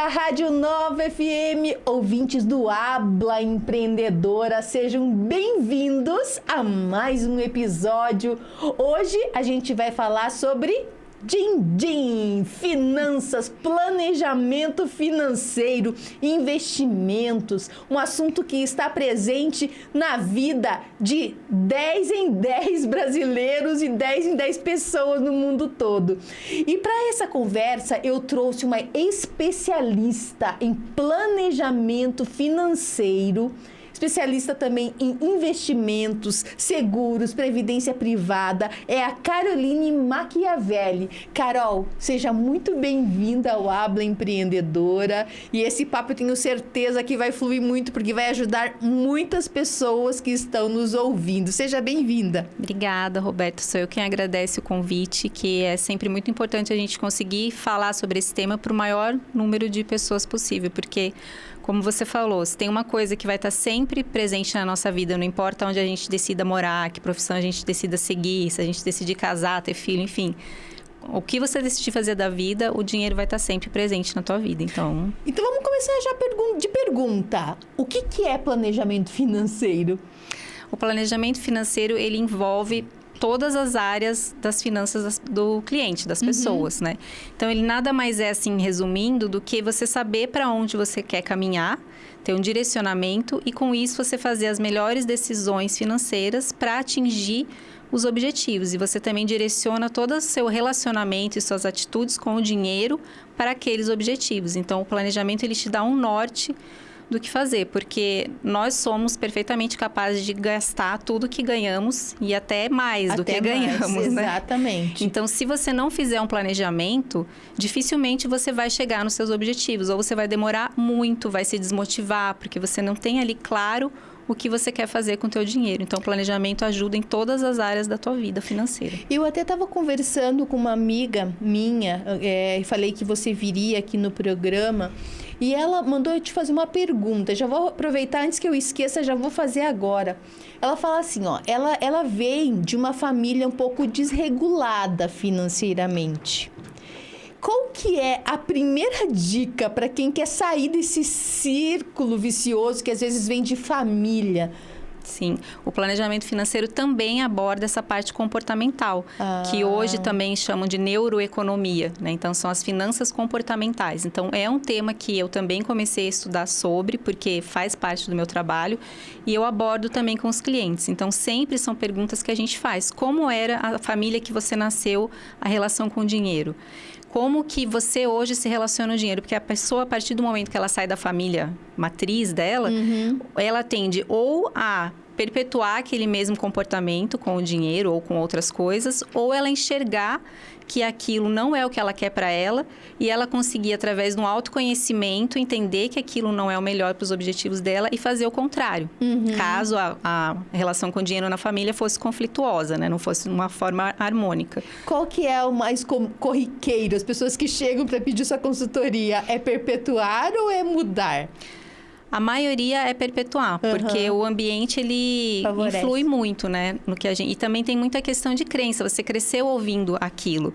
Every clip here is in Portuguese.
da Rádio Nova FM, ouvintes do Habla Empreendedora, sejam bem-vindos a mais um episódio. Hoje a gente vai falar sobre Din-din, finanças, planejamento financeiro, investimentos, um assunto que está presente na vida de 10 em 10 brasileiros e 10 em 10 pessoas no mundo todo. E para essa conversa eu trouxe uma especialista em planejamento financeiro, especialista também em investimentos, seguros, previdência privada, é a Caroline Machiavelli. Carol, seja muito bem-vinda ao Habla Empreendedora. E esse papo eu tenho certeza que vai fluir muito, porque vai ajudar muitas pessoas que estão nos ouvindo. Seja bem-vinda. Obrigada, Roberto. Sou eu quem agradece o convite, que é sempre muito importante a gente conseguir falar sobre esse tema para o maior número de pessoas possível, porque, como você falou, se tem uma coisa que vai estar sempre presente na nossa vida, não importa onde a gente decida morar, que profissão a gente decida seguir, se a gente decidir casar, ter filho, enfim. O que você decidir fazer da vida, o dinheiro vai estar sempre presente na tua vida, então vamos começar já de pergunta. O que é planejamento financeiro? O planejamento financeiro, ele envolve todas as áreas das finanças do cliente, das pessoas, né? Então, ele nada mais é, assim, resumindo, do que você saber para onde você quer caminhar, ter um direcionamento e, com isso, você fazer as melhores decisões financeiras para atingir os objetivos. E você também direciona todo o seu relacionamento e suas atitudes com o dinheiro para aqueles objetivos. Então, o planejamento, ele te dá um norte do que fazer, porque nós somos perfeitamente capazes de gastar tudo que ganhamos e até mais do que ganhamos, né? Exatamente. Então, se você não fizer um planejamento, dificilmente você vai chegar nos seus objetivos, ou você vai demorar muito, vai se desmotivar, porque você não tem ali claro o que você quer fazer com o teu dinheiro. Então, o planejamento ajuda em todas as áreas da tua vida financeira. Eu até estava conversando com uma amiga minha, e falei que você viria aqui no programa, e ela mandou eu te fazer uma pergunta. Já vou aproveitar, antes que eu esqueça, já vou fazer agora. Ela fala assim, ó, ela vem de uma família um pouco desregulada financeiramente. Qual que é a primeira dica para quem quer sair desse círculo vicioso que às vezes vem de família? Sim, o planejamento financeiro também aborda essa parte comportamental, que hoje também chamam de neuroeconomia, né? Então, são as finanças comportamentais. Então, é um tema que eu também comecei a estudar sobre, porque faz parte do meu trabalho, e eu abordo também com os clientes. Então, sempre são perguntas que a gente faz. Como era a família que você nasceu, a relação com o dinheiro? Como que você hoje se relaciona ao dinheiro? Porque a pessoa, a partir do momento que ela sai da família matriz dela, ela tende ou a perpetuar aquele mesmo comportamento com o dinheiro ou com outras coisas, ou ela enxergar que aquilo não é o que ela quer para ela e ela conseguir, através de um autoconhecimento, entender que aquilo não é o melhor para os objetivos dela e fazer o contrário. Caso a relação com o dinheiro na família fosse conflituosa, né? Não fosse uma forma harmônica. Qual que é o mais corriqueiro? As pessoas que chegam para pedir sua consultoria, é perpetuar ou é mudar? A maioria é perpetuar, porque o ambiente, ele influi muito, né? No que a gente... E também tem muita questão de crença. Você cresceu ouvindo aquilo,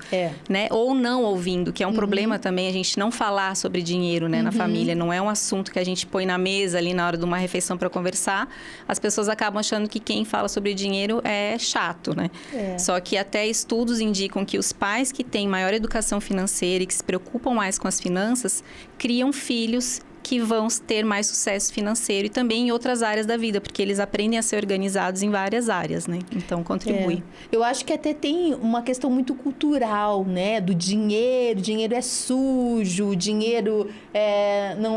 né? Ou não ouvindo, que é um problema também a gente não falar sobre dinheiro, né? Na família. Não é um assunto que a gente põe na mesa ali na hora de uma refeição para conversar. As pessoas acabam achando que quem fala sobre dinheiro é chato, né? Só que até estudos indicam que os pais que têm maior educação financeira e que se preocupam mais com as finanças, criam filhos que vão ter mais sucesso financeiro e também em outras áreas da vida, porque eles aprendem a ser organizados em várias áreas, né? Então, contribui. Eu acho que até tem uma questão muito cultural, né? Do dinheiro. Dinheiro é sujo, dinheiro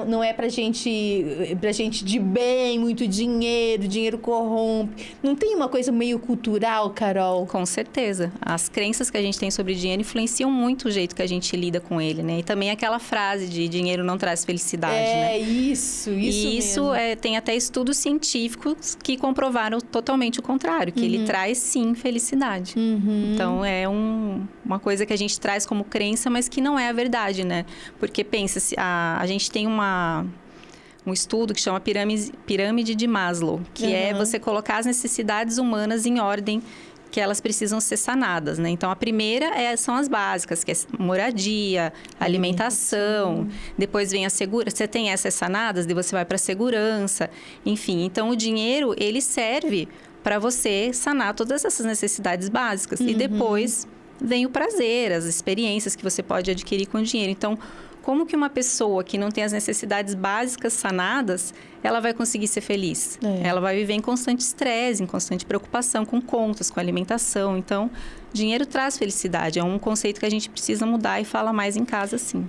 não é pra gente de bem, muito dinheiro, dinheiro corrompe. Não tem uma coisa meio cultural, Carol? Com certeza. As crenças que a gente tem sobre dinheiro influenciam muito o jeito que a gente lida com ele, né? E também aquela frase de dinheiro não traz felicidade, né? Isso e isso mesmo. Tem até estudos científicos que comprovaram totalmente o contrário, que ele traz sim felicidade. Então é uma coisa que a gente traz como crença, mas que não é a verdade, né? Porque pensa, a gente tem um estudo que chama pirâmide de Maslow, que é você colocar as necessidades humanas em ordem que elas precisam ser sanadas, né? Então, a primeira são as básicas, que é moradia, alimentação. Depois vem a segurança. Você tem essas sanadas, daí você vai para a segurança. Enfim, então o dinheiro, ele serve para você sanar todas essas necessidades básicas. E depois vem o prazer, as experiências que você pode adquirir com o dinheiro. Então, como que uma pessoa que não tem as necessidades básicas sanadas, ela vai conseguir ser feliz? Ela vai viver em constante estresse, em constante preocupação com contas, com alimentação. Então, dinheiro traz felicidade. É um conceito que a gente precisa mudar e fala mais em casa, sim.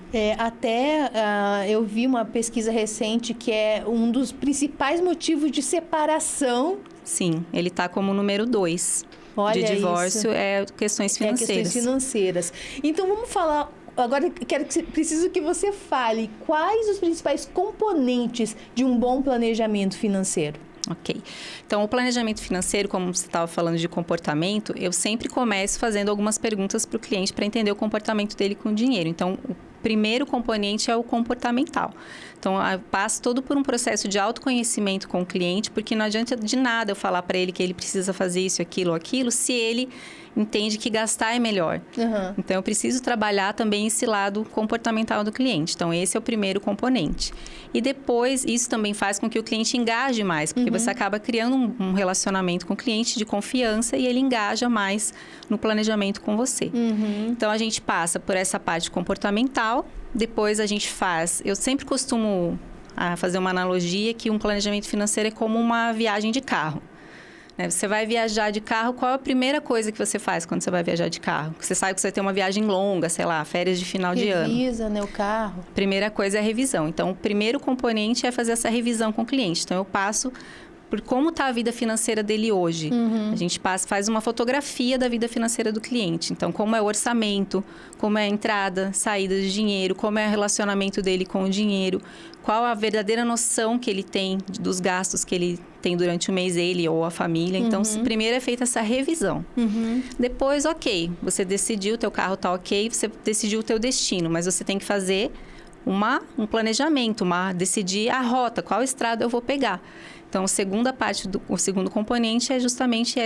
Eu vi uma pesquisa recente que é um dos principais motivos de separação. Sim, ele está como número 2 de divórcio, questões financeiras. Questões financeiras. Então, vamos falar... Agora, preciso que você fale quais os principais componentes de um bom planejamento financeiro. Ok. Então, o planejamento financeiro, como você estava falando de comportamento, eu sempre começo fazendo algumas perguntas para o cliente para entender o comportamento dele com o dinheiro. Então, o primeiro componente é o comportamental. Então, eu passo todo por um processo de autoconhecimento com o cliente, porque não adianta de nada eu falar para ele que ele precisa fazer isso, aquilo, se ele entende que gastar é melhor. Então, eu preciso trabalhar também esse lado comportamental do cliente. Então, esse é o primeiro componente. E depois, isso também faz com que o cliente engaje mais, porque você acaba criando um relacionamento com o cliente de confiança e ele engaja mais no planejamento com você. Então, a gente passa por essa parte comportamental, depois a gente faz... Eu sempre costumo fazer uma analogia que um planejamento financeiro é como uma viagem de carro. Você vai viajar de carro, qual é a primeira coisa que você faz quando você vai viajar de carro? Você sabe que você vai ter uma viagem longa, sei lá, férias de final de ano. Revisa, né, o carro. Primeira coisa é a revisão. Então, o primeiro componente é fazer essa revisão com o cliente. Então, eu passo por como está a vida financeira dele hoje. A gente faz uma fotografia da vida financeira do cliente. Então, como é o orçamento, como é a entrada, saída de dinheiro, como é o relacionamento dele com o dinheiro, qual a verdadeira noção que ele tem dos gastos que ele tem durante o mês, ele ou a família. Então, primeiro é feita essa revisão. Depois, ok, você decidiu, o teu carro está ok, você decidiu o teu destino, mas você tem que fazer um planejamento, decidir a rota, qual estrada eu vou pegar. Então, a segunda parte, o segundo componente é justamente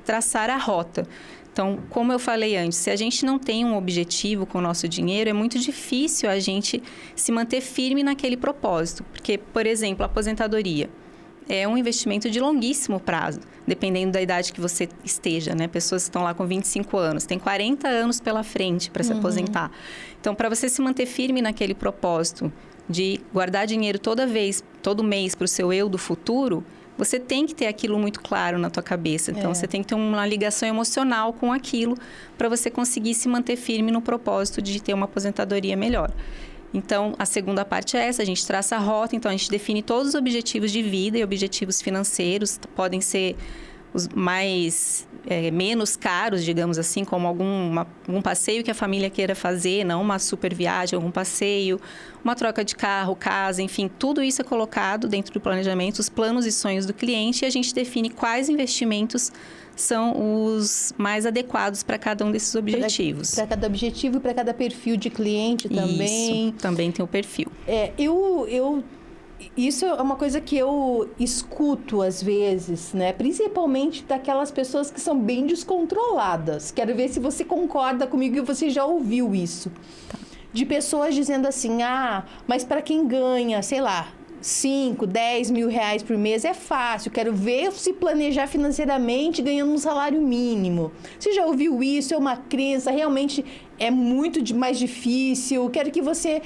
traçar a rota. Então, como eu falei antes, se a gente não tem um objetivo com o nosso dinheiro, é muito difícil a gente se manter firme naquele propósito. Porque, por exemplo, a aposentadoria é um investimento de longuíssimo prazo, dependendo da idade que você esteja, né? Pessoas que estão lá com 25 anos, tem 40 anos pela frente para se aposentar. Então, para você se manter firme naquele propósito de guardar dinheiro todo mês para o seu eu do futuro, você tem que ter aquilo muito claro na tua cabeça. Então, você tem que ter uma ligação emocional com aquilo para você conseguir se manter firme no propósito de ter uma aposentadoria melhor. Então, a segunda parte é essa, a gente traça a rota, então a gente define todos os objetivos de vida e objetivos financeiros, podem ser os menos caros, digamos assim, como algum passeio que a família queira fazer, não uma super viagem, algum passeio, uma troca de carro, casa, enfim, tudo isso é colocado dentro do planejamento, os planos e sonhos do cliente, e a gente define quais investimentos são os mais adequados para cada um desses objetivos. Para cada objetivo e para cada perfil de cliente também. Isso, também tem o perfil. Isso é uma coisa que eu escuto às vezes, né? Principalmente daquelas pessoas que são bem descontroladas. Quero ver se você concorda comigo e você já ouviu isso. Tá. De pessoas dizendo assim, mas para quem ganha, sei lá, 5, 10 mil reais por mês é fácil. Quero ver se planejar financeiramente ganhando um salário mínimo. Você já ouviu isso? É uma crença, realmente é muito mais difícil. Quero que você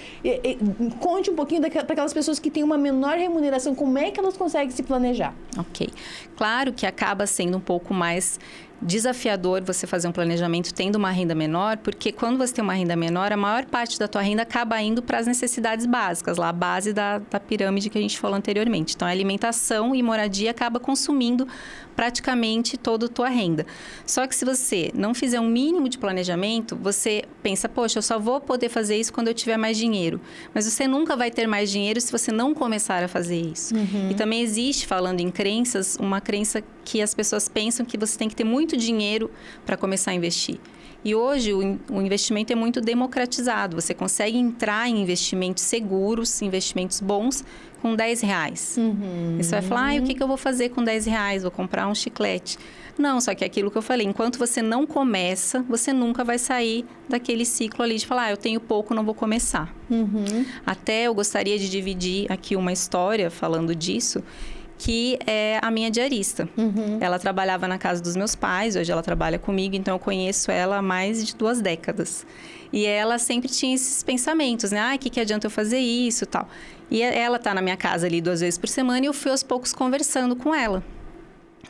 conte um pouquinho para aquelas pessoas que têm uma menor remuneração, como é que elas conseguem se planejar? Ok. Claro que acaba sendo um pouco mais desafiador você fazer um planejamento tendo uma renda menor, porque quando você tem uma renda menor, a maior parte da tua renda acaba indo para as necessidades básicas, lá a base da pirâmide que a gente falou anteriormente. Então, a alimentação e moradia acaba consumindo praticamente toda a tua renda. Só que se você não fizer um mínimo de planejamento, você pensa, poxa, eu só vou poder fazer isso quando eu tiver mais dinheiro. Mas você nunca vai ter mais dinheiro se você não começar a fazer isso. E também existe, falando em crenças, uma crença que as pessoas pensam que você tem que ter muito dinheiro para começar a investir. E hoje o investimento é muito democratizado. Você consegue entrar em investimentos seguros, investimentos bons, com R$10. E você vai falar, o que eu vou fazer com R$10? Vou comprar um chiclete. Não, só que é aquilo que eu falei, enquanto você não começa, você nunca vai sair daquele ciclo ali de falar, eu tenho pouco, não vou começar. Até eu gostaria de dividir aqui uma história falando disso, que é a minha diarista. Ela trabalhava na casa dos meus pais, hoje ela trabalha comigo, então eu conheço ela há mais de 2 décadas. E ela sempre tinha esses pensamentos, né? O que adianta eu fazer isso e tal. E ela tá na minha casa ali 2 vezes por semana e eu fui aos poucos conversando com ela.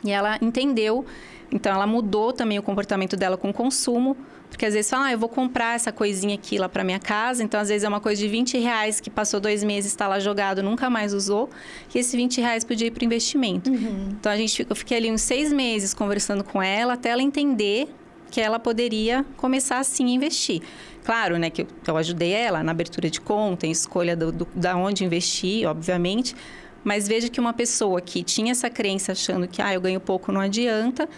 E ela entendeu, então ela mudou também o comportamento dela com o consumo, porque às vezes fala, eu vou comprar essa coisinha aqui lá para minha casa, então às vezes é uma coisa de R$20 que passou 2 meses, está lá jogado, nunca mais usou, e esse R$20 podia ir para o investimento. Então eu fiquei ali uns 6 meses conversando com ela, até ela entender que ela poderia começar assim a investir. Claro, né, que eu ajudei ela na abertura de conta, em escolha da onde investir, obviamente. Mas veja que uma pessoa que tinha essa crença achando que, eu ganho pouco, não adianta,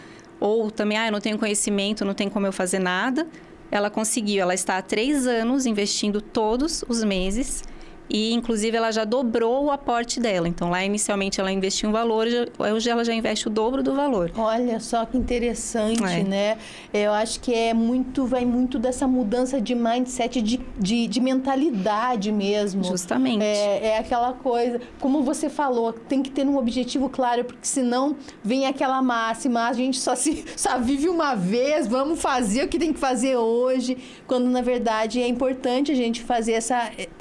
ou também, eu não tenho conhecimento, não tem como eu fazer nada, ela conseguiu, ela está há 3 anos investindo todos os meses e, inclusive, ela já dobrou o aporte dela. Então, lá, inicialmente, ela investiu um valor, hoje ela já investe o dobro do valor. Olha só que interessante, né? Eu acho que vai muito dessa mudança de mindset, de mentalidade mesmo. Justamente. É aquela coisa, como você falou, tem que ter um objetivo claro, porque senão vem aquela máxima, a gente só vive uma vez, vamos fazer o que tem que fazer hoje, quando, na verdade, é importante a gente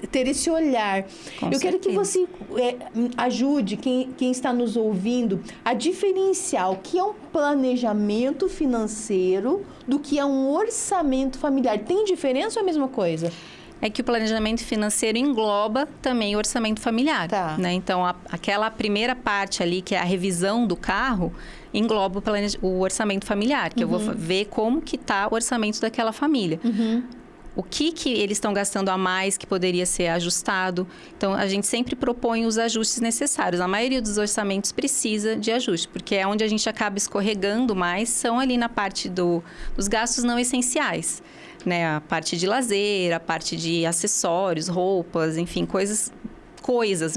ter esse olhar. Eu quero que você ajude quem está nos ouvindo a diferenciar o que é um planejamento financeiro do que é um orçamento familiar. Tem diferença ou é a mesma coisa? É que o planejamento financeiro engloba também o orçamento familiar. Tá. Né? Então, aquela primeira parte ali, que é a revisão do carro, engloba o orçamento familiar, que eu vou ver como que está o orçamento daquela família. O que eles estão gastando a mais que poderia ser ajustado. Então, a gente sempre propõe os ajustes necessários. A maioria dos orçamentos precisa de ajuste, porque é onde a gente acaba escorregando mais, são ali na parte dos gastos não essenciais. Né? A parte de lazer, a parte de acessórios, roupas, enfim, coisas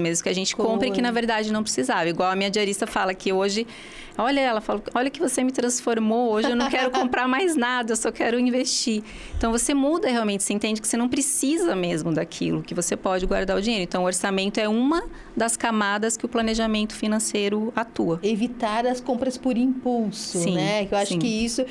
mesmo que a gente compra e que, na verdade, não precisava. Igual a minha diarista fala que hoje... Ela fala, olha que você me transformou, hoje eu não quero comprar mais nada, eu só quero investir. Então, você muda realmente, você entende que você não precisa mesmo daquilo, que você pode guardar o dinheiro. Então, o orçamento é uma das camadas que o planejamento financeiro atua. Evitar as compras por impulso, sim, né? Eu acho que isso...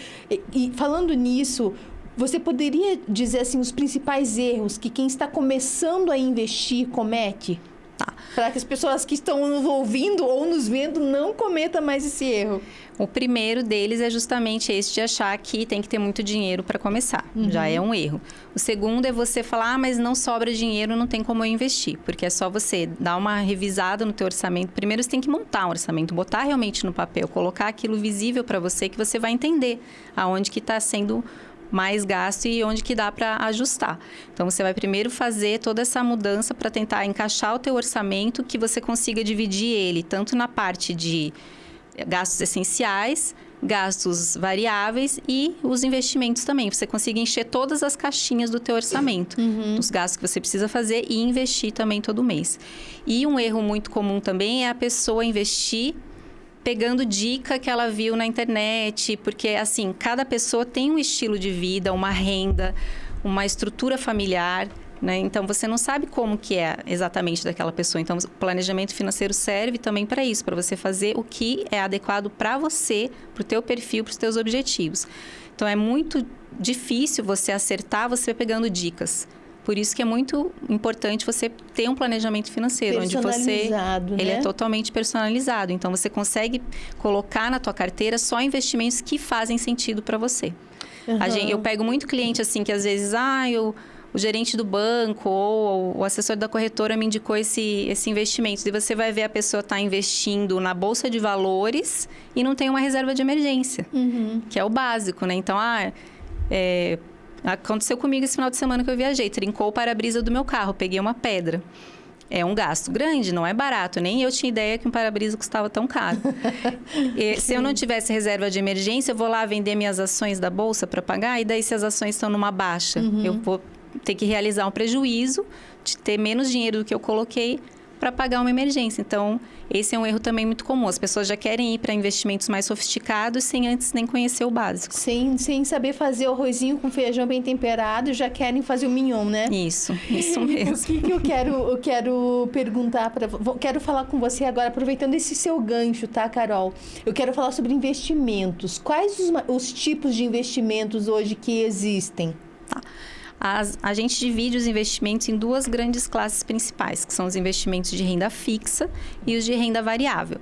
E falando nisso... Você poderia dizer, assim, os principais erros que quem está começando a investir comete? Tá. Para que as pessoas que estão nos ouvindo ou nos vendo não cometam mais esse erro. O primeiro deles é justamente esse de achar que tem que ter muito dinheiro para começar. Já é um erro. O segundo é você falar, mas não sobra dinheiro, não tem como eu investir. Porque é só você dar uma revisada no teu orçamento. Primeiro você tem que montar um orçamento, botar realmente no papel, colocar aquilo visível para você, que você vai entender aonde que está sendo mais gasto e onde que dá para ajustar. Então, você vai primeiro fazer toda essa mudança para tentar encaixar o teu orçamento, que você consiga dividir ele tanto na parte de gastos essenciais, gastos variáveis e os investimentos também. Você consiga encher todas as caixinhas do teu orçamento, dos gastos que você precisa fazer e investir também todo mês. E um erro muito comum também é a pessoa investir pegando dica que ela viu na internet, porque, assim, cada pessoa tem um estilo de vida, uma renda, uma estrutura familiar, né? Então, você não sabe como que é exatamente daquela pessoa. Então, o planejamento financeiro serve também para isso, para você fazer o que é adequado para você, para o teu perfil, para os teus objetivos. Então, é muito difícil você acertar, você pegando dicas. Por isso que é muito importante você ter um planejamento financeiro, onde ele é totalmente personalizado. Então, você consegue colocar na tua carteira só investimentos que fazem sentido para você. Eu pego muito cliente assim, que às vezes, o gerente do banco ou o assessor da corretora me indicou esse investimento. E você vai ver a pessoa está investindo na bolsa de valores e não tem uma reserva de emergência, que é o básico, né? Então, aconteceu comigo esse final de semana que eu viajei. Trincou o para-brisa do meu carro, peguei uma pedra. É um gasto grande, não é barato. Nem eu tinha ideia que um para-brisa custava tão caro. Se eu não tivesse reserva de emergência, eu vou lá vender minhas ações da bolsa para pagar. E daí, se as ações estão numa baixa, eu vou ter que realizar um prejuízo de ter menos dinheiro do que eu coloquei para pagar uma emergência. Então, esse é um erro também muito comum. As pessoas já querem ir para investimentos mais sofisticados sem antes nem conhecer o básico. Sem saber fazer o arrozinho com feijão bem temperado, já querem fazer o mignon, né? Isso mesmo. O que eu quero perguntar quero falar com você agora, aproveitando esse seu gancho, tá, Carol? Eu quero falar sobre investimentos. Quais os tipos de investimentos hoje que existem? Tá. A gente divide os investimentos em duas grandes classes principais, que são os investimentos de renda fixa e os de renda variável.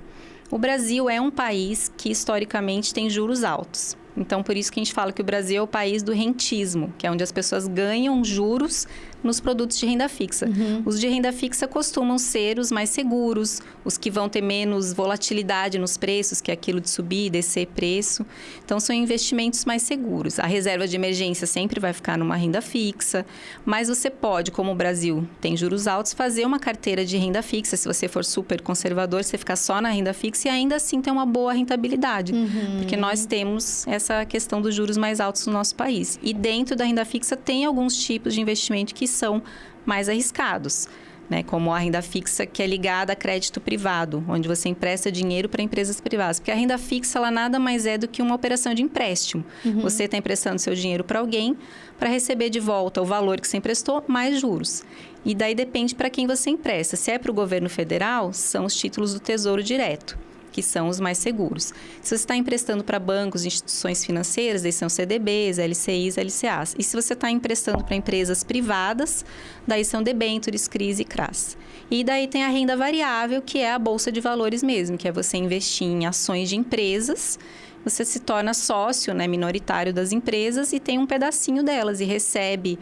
O Brasil é um país que, historicamente, tem juros altos. Então, por isso que a gente fala que o Brasil é o país do rentismo, que é onde as pessoas ganham juros nos produtos de renda fixa. Os de renda fixa costumam ser os mais seguros, os que vão ter menos volatilidade nos preços, que é aquilo de subir e descer preço. Então, são investimentos mais seguros. A reserva de emergência sempre vai ficar numa renda fixa, mas você pode, como o Brasil tem juros altos, fazer uma carteira de renda fixa. Se você for super conservador, você ficar só na renda fixa e ainda assim ter uma boa rentabilidade. Porque nós temos essa questão dos juros mais altos no nosso país. E dentro da renda fixa tem alguns tipos de investimento que são mais arriscados, né? Como a renda fixa que é ligada a crédito privado, onde você empresta dinheiro para empresas privadas. Porque a renda fixa, ela nada mais é do que uma operação de empréstimo. Você está emprestando seu dinheiro para alguém para receber de volta o valor que você emprestou, mais juros. E daí depende para quem você empresta. Se é para o governo federal, são os títulos do Tesouro Direto, que são os mais seguros. Se você está emprestando para bancos, instituições financeiras, daí são CDBs, LCIs, LCAs. E se você está emprestando para empresas privadas, daí são debêntures, CRIs e CRAs. E daí tem a renda variável, que é a bolsa de valores mesmo, que é você investir em ações de empresas. Você se torna sócio, né, minoritário das empresas e tem um pedacinho delas e recebe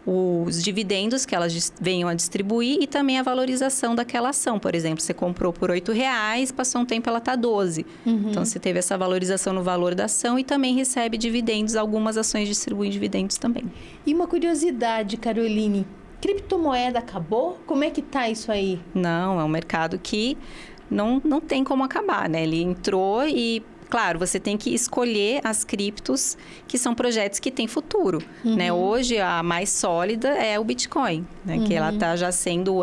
os dividendos que elas venham a distribuir e também a valorização daquela ação. Por exemplo, você comprou por R$8, passou um tempo ela está 12. Então, você teve essa valorização no valor da ação e também recebe dividendos. Algumas ações distribuem dividendos também. E uma curiosidade, Caroline, criptomoeda acabou? Como é que tá isso aí? Não, é um mercado que não tem como acabar, né? Ele entrou e... Claro, você tem que escolher as criptos que são projetos que têm futuro, né? Hoje, a mais sólida é o Bitcoin, né? Que ela está já sendo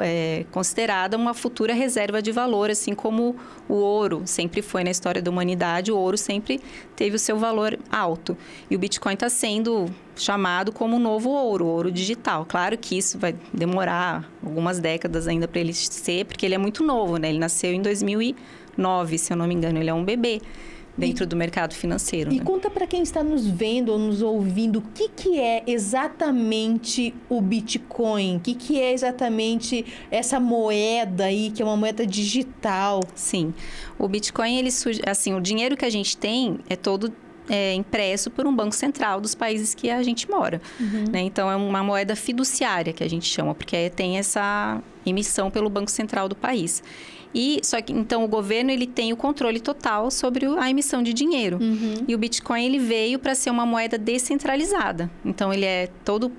considerada uma futura reserva de valor, assim como o ouro sempre foi na história da humanidade. O ouro sempre teve o seu valor alto. E o Bitcoin está sendo chamado como o novo ouro digital. Claro que isso vai demorar algumas décadas ainda para ele ser, porque ele é muito novo, né? Ele nasceu em 2009, se eu não me engano. Ele é um bebê dentro do mercado financeiro. E né? Conta para quem está nos vendo ou nos ouvindo, o que é exatamente o Bitcoin? O que é exatamente essa moeda aí, que é uma moeda digital? Sim. O Bitcoin, ele surge... Assim, o dinheiro que a gente tem é todo... impresso por um banco central dos países que a gente mora. Né? Então, é uma moeda fiduciária que a gente chama, porque tem essa emissão pelo Banco Central do país. Só que, então, o governo ele tem o controle total sobre a emissão de dinheiro. E o Bitcoin ele veio para ser uma moeda descentralizada. Então, ele é todo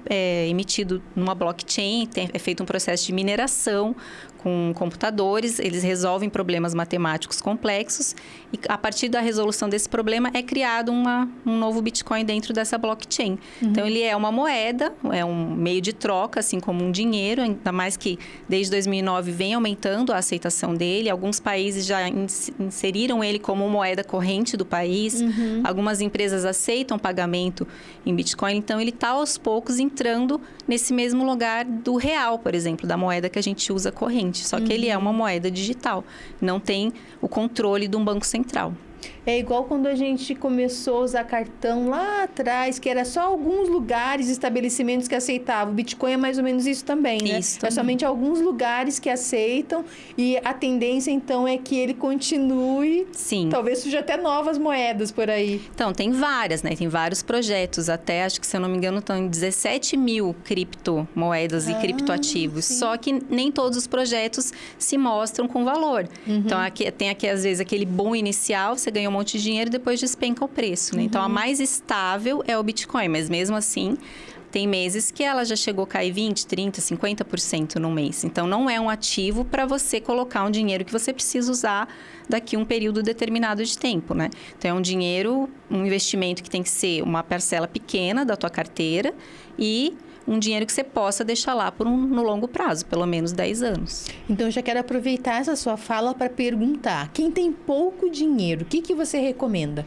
emitido numa blockchain, é feito um processo de mineração com computadores, eles resolvem problemas matemáticos complexos e a partir da resolução desse problema é criado um novo Bitcoin dentro dessa blockchain. Então, ele é uma moeda, é um meio de troca, assim como um dinheiro, ainda mais que desde 2009 vem aumentando a aceitação dele. Alguns países já inseriram ele como moeda corrente do país. Algumas empresas aceitam pagamento em Bitcoin. Então, ele está aos poucos entrando nesse mesmo lugar do real, por exemplo, da moeda que a gente usa corrente. Só que ele é uma moeda digital, não tem o controle de um banco central. É igual quando a gente começou a usar cartão lá atrás, que era só alguns lugares, estabelecimentos que aceitavam. O Bitcoin é mais ou menos isso também, né? Isso também. É somente alguns lugares que aceitam e a tendência, então, é que ele continue. Sim. Talvez surja até novas moedas por aí. Então, tem várias, né? Tem vários projetos. Até, acho que, se eu não me engano, estão em 17 mil criptomoedas e criptoativos. Sim. Só que nem todos os projetos se mostram com valor. Então, tem aqui, às vezes, aquele boom inicial, você ganha um monte de dinheiro e depois despenca o preço, né? Então, a mais estável é o Bitcoin, mas mesmo assim, Tem meses que ela já chegou a cair 20, 30, 50% no mês. Então, não é um ativo para você colocar um dinheiro que você precisa usar daqui a um período determinado de tempo, né? Então, é um dinheiro, um investimento que tem que ser uma parcela pequena da tua carteira e um dinheiro que você possa deixar lá no longo prazo, pelo menos 10 anos. Então, eu já quero aproveitar essa sua fala para perguntar. Quem tem pouco dinheiro, o que você recomenda?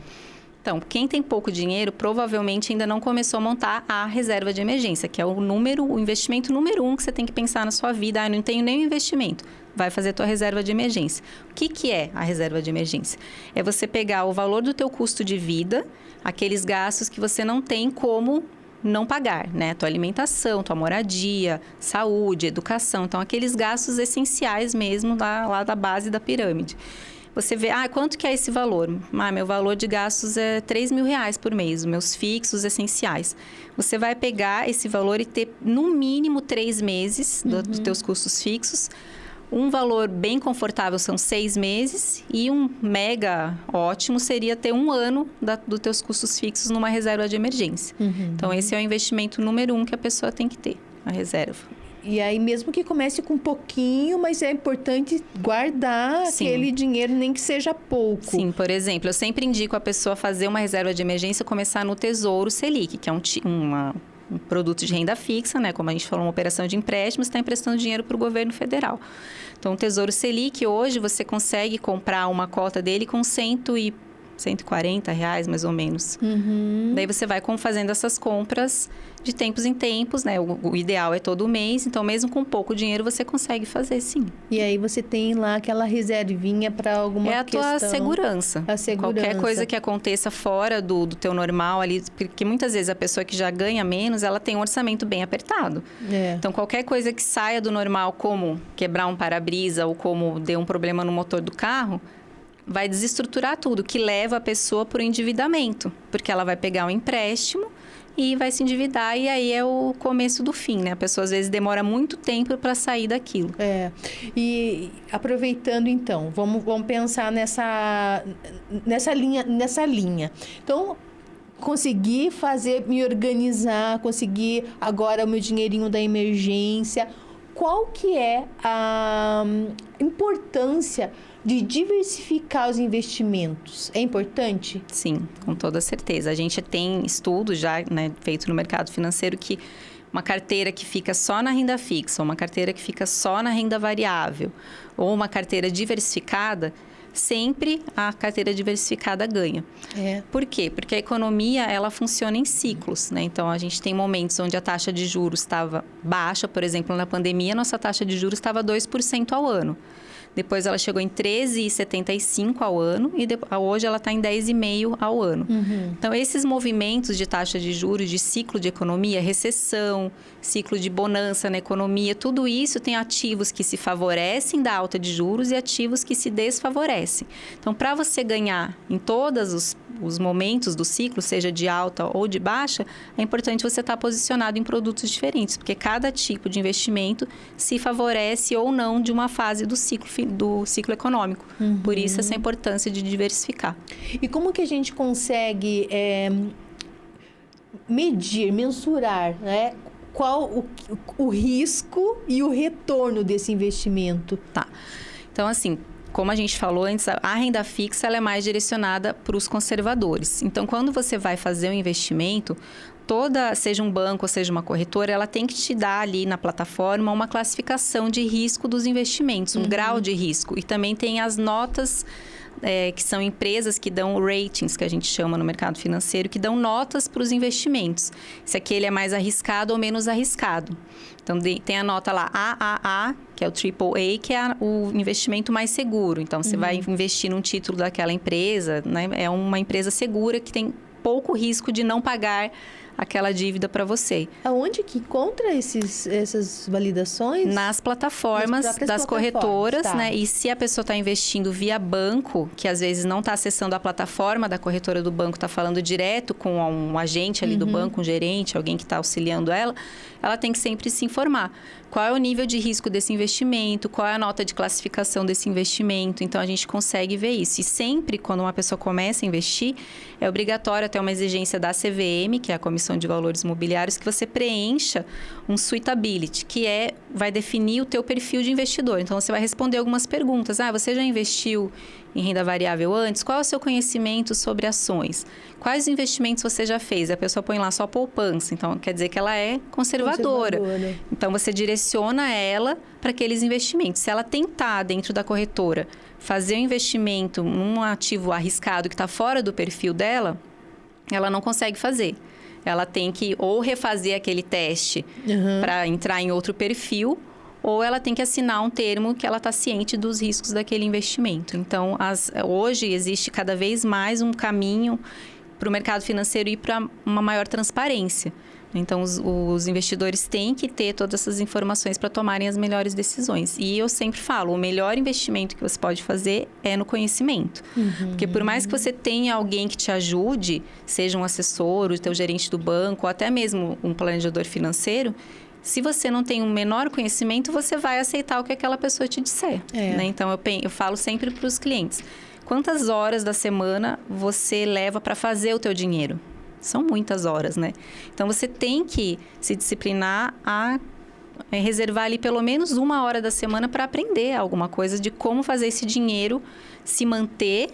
Então, quem tem pouco dinheiro, provavelmente ainda não começou a montar a reserva de emergência, que é o investimento número 1 que você tem que pensar na sua vida. Ah, eu não tenho nenhum investimento. Vai fazer a tua reserva de emergência. O que é a reserva de emergência? É você pegar o valor do teu custo de vida, aqueles gastos que você não tem como não pagar, né? Tua alimentação, tua moradia, saúde, educação. Então, aqueles gastos essenciais mesmo lá da base da pirâmide. Você vê, quanto que é esse valor? Meu valor de gastos é R$3.000 por mês, meus fixos essenciais. Você vai pegar esse valor e ter, no mínimo, 3 meses dos teus custos fixos. Um valor bem confortável são 6 meses e um mega ótimo seria ter 1 ano dos teus custos fixos numa reserva de emergência. Então, esse é o investimento número 1 que a pessoa tem que ter, a reserva. E aí, mesmo que comece com pouquinho, mas é importante guardar aquele dinheiro, nem que seja pouco. Sim, por exemplo, eu sempre indico a pessoa fazer uma reserva de emergência, começar no Tesouro Selic, que é um produto de renda fixa, né? Como a gente falou, uma operação de empréstimo, você está emprestando dinheiro para o governo federal. Então, o Tesouro Selic, hoje, você consegue comprar uma cota dele com R$140, mais ou menos. Daí você vai fazendo essas compras de tempos em tempos, né? O ideal é todo mês, então mesmo com pouco dinheiro você consegue fazer, sim. E aí você tem lá aquela reservinha para alguma questão. É a tua segurança. A segurança. Qualquer coisa que aconteça fora do teu normal ali, porque muitas vezes a pessoa que já ganha menos, ela tem um orçamento bem apertado. Então, qualquer coisa que saia do normal, como quebrar um para-brisa ou como deu um problema no motor do carro, vai desestruturar tudo, que leva a pessoa para o endividamento. Porque ela vai pegar um empréstimo e vai se endividar, e aí é o começo do fim, né? A pessoa, às vezes, demora muito tempo para sair daquilo. E aproveitando, então, vamos pensar nessa linha. Então, conseguir me organizar, conseguir agora o meu dinheirinho da emergência. Qual que é a importância de diversificar os investimentos? É importante? Sim, com toda certeza. A gente tem estudos já, né, feito no mercado financeiro que uma carteira que fica só na renda fixa, uma carteira que fica só na renda variável, ou uma carteira diversificada, sempre a carteira diversificada ganha. Por quê? Porque a economia, ela funciona em ciclos, né? Então, a gente tem momentos onde a taxa de juros estava baixa, por exemplo, na pandemia, nossa taxa de juros estava 2% ao ano. Depois ela chegou em 13,75 ao ano e hoje ela está em 10,5 ao ano. Então, esses movimentos de taxa de juros, de ciclo de economia, recessão, ciclo de bonança na economia, tudo isso tem ativos que se favorecem da alta de juros e ativos que se desfavorecem. Então, para você ganhar em todos os momentos do ciclo, seja de alta ou de baixa, é importante você estar posicionado em produtos diferentes, porque cada tipo de investimento se favorece ou não de uma fase do ciclo econômico. Por isso, essa importância de diversificar. E como que a gente consegue medir, mensurar, né? Qual o risco e o retorno desse investimento? Tá. Então, assim, como a gente falou antes, a renda fixa ela é mais direcionada para os conservadores. Então, quando você vai fazer um investimento, seja um banco ou seja uma corretora, ela tem que te dar ali na plataforma uma classificação de risco dos investimentos, um grau de risco. E também tem as notas, que são empresas que dão ratings, que a gente chama no mercado financeiro, que dão notas para os investimentos. Se aquele é mais arriscado ou menos arriscado. Então, tem a nota lá AAA, que é o AAA, que é o investimento mais seguro. Então, você vai investir num título daquela empresa, né? É uma empresa segura que tem pouco risco de não pagar aquela dívida para você. Aonde que encontra essas validações? Nas plataformas das corretoras, tá, né? E se a pessoa está investindo via banco, que às vezes não está acessando a plataforma da corretora do banco, está falando direto com um agente ali do banco, um gerente, alguém que está auxiliando ela tem que sempre se informar. Qual é o nível de risco desse investimento? Qual é a nota de classificação desse investimento? Então, a gente consegue ver isso. E sempre, quando uma pessoa começa a investir, é obrigatório ter uma exigência da CVM, que é a Comissão Comissão de Valores Imobiliários, que você preencha um suitability, que vai definir o teu perfil de investidor. Então, você vai responder algumas perguntas. Você já investiu em renda variável antes? Qual é o seu conhecimento sobre ações? Quais investimentos você já fez? A pessoa põe lá só poupança, então quer dizer que ela é conservadora. Então, você direciona ela para aqueles investimentos. Se ela tentar, dentro da corretora, fazer um investimento num ativo arriscado que está fora do perfil dela, ela não consegue fazer. Ela tem que ou refazer aquele teste para entrar em outro perfil, ou ela tem que assinar um termo que ela está ciente dos riscos daquele investimento. Então, hoje existe cada vez mais um caminho para o mercado financeiro ir para uma maior transparência. Então, os investidores têm que ter todas essas informações para tomarem as melhores decisões. E eu sempre falo, o melhor investimento que você pode fazer é no conhecimento. Porque por mais que você tenha alguém que te ajude, seja um assessor, o teu gerente do banco, ou até mesmo um planejador financeiro, se você não tem um menor conhecimento, você vai aceitar o que aquela pessoa te disser. Né? Então, eu falo sempre para os clientes, quantas horas da semana você leva para fazer o teu dinheiro? São muitas horas, né? Então, você tem que se disciplinar a reservar ali pelo menos 1 hora da semana para aprender alguma coisa de como fazer esse dinheiro se manter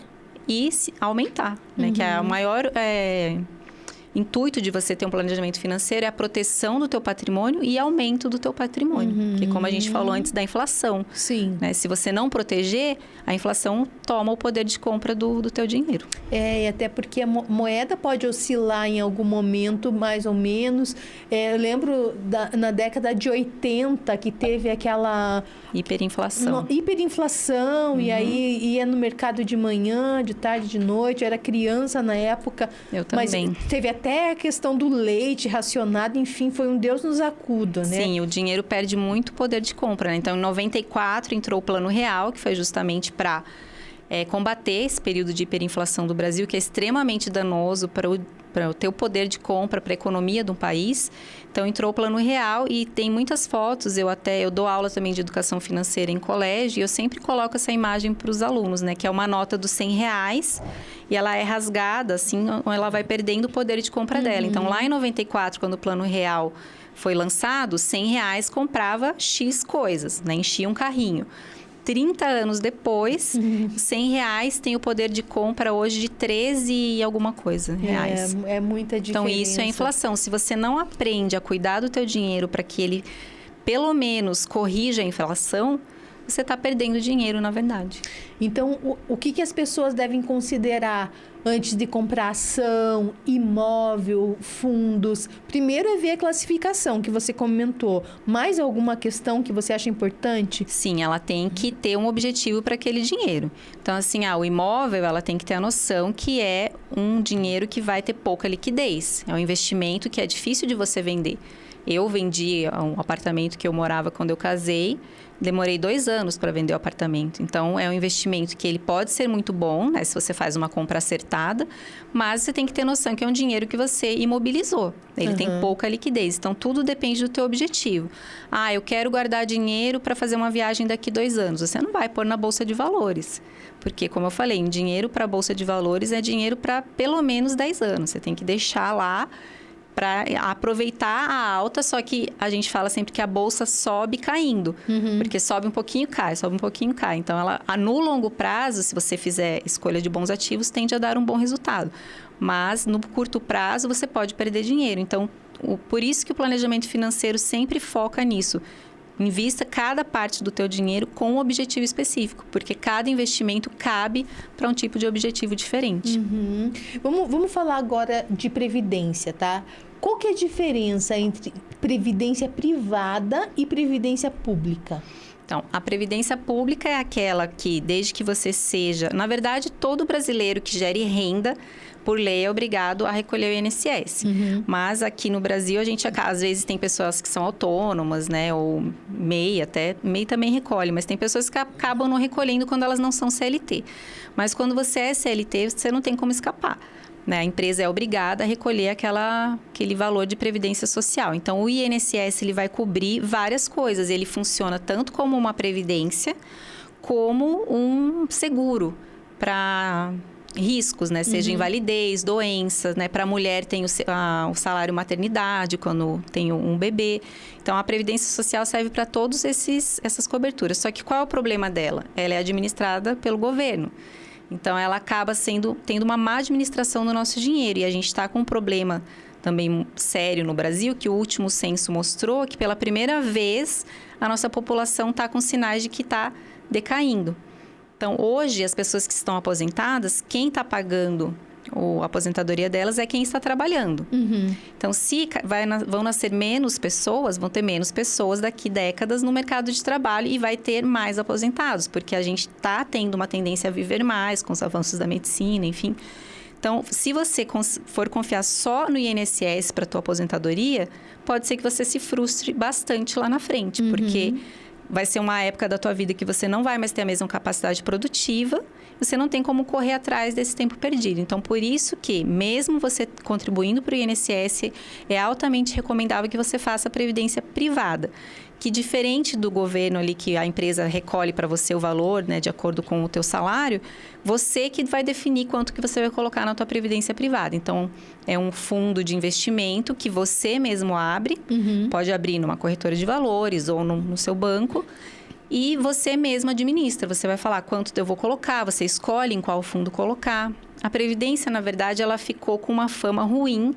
e aumentar, né? Que é o maior intuito de você ter um planejamento financeiro é a proteção do teu patrimônio e aumento do teu patrimônio. Que como a gente falou antes da inflação. Sim. Né? Se você não proteger, a inflação toma o poder de compra do teu dinheiro. E até porque a moeda pode oscilar em algum momento, mais ou menos. Eu lembro na década de 80 que teve aquela... Hiperinflação. E aí ia no mercado de manhã, de tarde, de noite. Eu era criança na época. Eu também. Mas teve até a questão do leite racionado. Enfim, foi um Deus nos acuda, né? Sim, o dinheiro perde muito poder de compra, né? Então, em 94 entrou o Plano Real, que foi justamente para combater esse período de hiperinflação do Brasil, que é extremamente danoso para o teu poder de compra, para a economia de um país. Então, entrou o Plano Real e tem muitas fotos. Eu dou aula também de educação financeira em colégio e eu sempre coloco essa imagem para os alunos, né? Que é uma nota dos R$100 e ela é rasgada, assim, ela vai perdendo o poder de compra dela. Então, lá em 94, quando o Plano Real foi lançado, R$100 comprava X coisas, né? Enchia um carrinho. 30 anos depois, R$100 tem o poder de compra hoje de 13 e alguma coisa reais. É muita diferença. Então, isso é inflação. Se você não aprende a cuidar do teu dinheiro para que ele, pelo menos, corrija a inflação, você está perdendo dinheiro, na verdade. Então, o que as pessoas devem considerar antes de comprar ação, imóvel, fundos? Primeiro é ver a classificação que você comentou. Mais alguma questão que você acha importante? Sim, ela tem que ter um objetivo para aquele dinheiro. Então, assim, o imóvel, ela tem que ter a noção que é um dinheiro que vai ter pouca liquidez. É um investimento que é difícil de você vender. Eu vendi um apartamento que eu morava quando eu casei, demorei 2 anos para vender o apartamento. Então, é um investimento que ele pode ser muito bom, né, se você faz uma compra acertada, mas você tem que ter noção que é um dinheiro que você imobilizou. Ele tem pouca liquidez. Então, tudo depende do teu objetivo. Eu quero guardar dinheiro para fazer uma viagem daqui 2 anos. Você não vai pôr na Bolsa de Valores. Porque, como eu falei, dinheiro para a Bolsa de Valores é dinheiro para pelo menos 10 anos. Você tem que deixar lá para aproveitar a alta, só que a gente fala sempre que a bolsa sobe caindo, porque sobe um pouquinho, cai, sobe um pouquinho, cai. Então, ela, no longo prazo, se você fizer escolha de bons ativos, tende a dar um bom resultado. Mas, no curto prazo, você pode perder dinheiro. Então, por isso que o planejamento financeiro sempre foca nisso. Invista cada parte do teu dinheiro com um objetivo específico, porque cada investimento cabe para um tipo de objetivo diferente. Vamos falar agora de previdência, tá? Qual que é a diferença entre previdência privada e previdência pública? Então, a previdência pública é aquela que, desde que você seja... Na verdade, todo brasileiro que gere renda, por lei, é obrigado a recolher o INSS. Mas aqui no Brasil, a gente, às vezes, tem pessoas que são autônomas, né? Ou MEI também recolhe. Mas tem pessoas que acabam não recolhendo quando elas não são CLT. Mas quando você é CLT, você não tem como escapar. Né? A empresa é obrigada a recolher aquele valor de previdência social. Então, o INSS ele vai cobrir várias coisas. Ele funciona tanto como uma previdência, como um seguro para riscos, né? Seja invalidez, doença, né? Para a mulher tem o salário maternidade quando tem um bebê. Então, a Previdência Social serve para todas essas coberturas. Só que qual é o problema dela? Ela é administrada pelo governo. Então, ela acaba tendo uma má administração do nosso dinheiro. E a gente está com um problema também sério no Brasil, que o último censo mostrou que pela primeira vez a nossa população está com sinais de que está decaindo. Então, hoje, as pessoas que estão aposentadas, quem está pagando a aposentadoria delas é quem está trabalhando. Então, se vão nascer menos pessoas, vão ter menos pessoas daqui décadas no mercado de trabalho e vai ter mais aposentados, porque a gente está tendo uma tendência a viver mais com os avanços da medicina, enfim. Então, se você for confiar só no INSS para a tua aposentadoria, pode ser que você se frustre bastante lá na frente, porque vai ser uma época da tua vida que você não vai mais ter a mesma capacidade produtiva, você não tem como correr atrás desse tempo perdido. Então, por isso que, mesmo você contribuindo para o INSS, é altamente recomendável que você faça a previdência privada, que diferente do governo ali, que a empresa recolhe para você o valor, né, de acordo com o teu salário, você que vai definir quanto que você vai colocar na tua previdência privada. Então, é um fundo de investimento que você mesmo abre, pode abrir numa corretora de valores ou no seu banco, e você mesmo administra. Você vai falar quanto eu vou colocar, você escolhe em qual fundo colocar. A previdência, na verdade, ela ficou com uma fama ruim,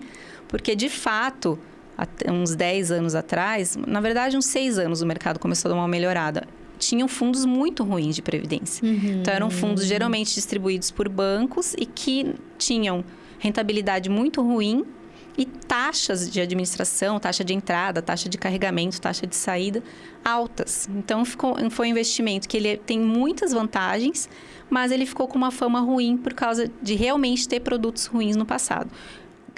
porque, de fato, há uns 10 anos atrás, na verdade, uns 6 anos, o mercado começou a dar uma melhorada. Tinham fundos muito ruins de previdência. Então, eram fundos geralmente distribuídos por bancos e que tinham rentabilidade muito ruim e taxas de administração, taxa de entrada, taxa de carregamento, taxa de saída altas. Então, foi um investimento que ele tem muitas vantagens, mas ele ficou com uma fama ruim por causa de realmente ter produtos ruins no passado.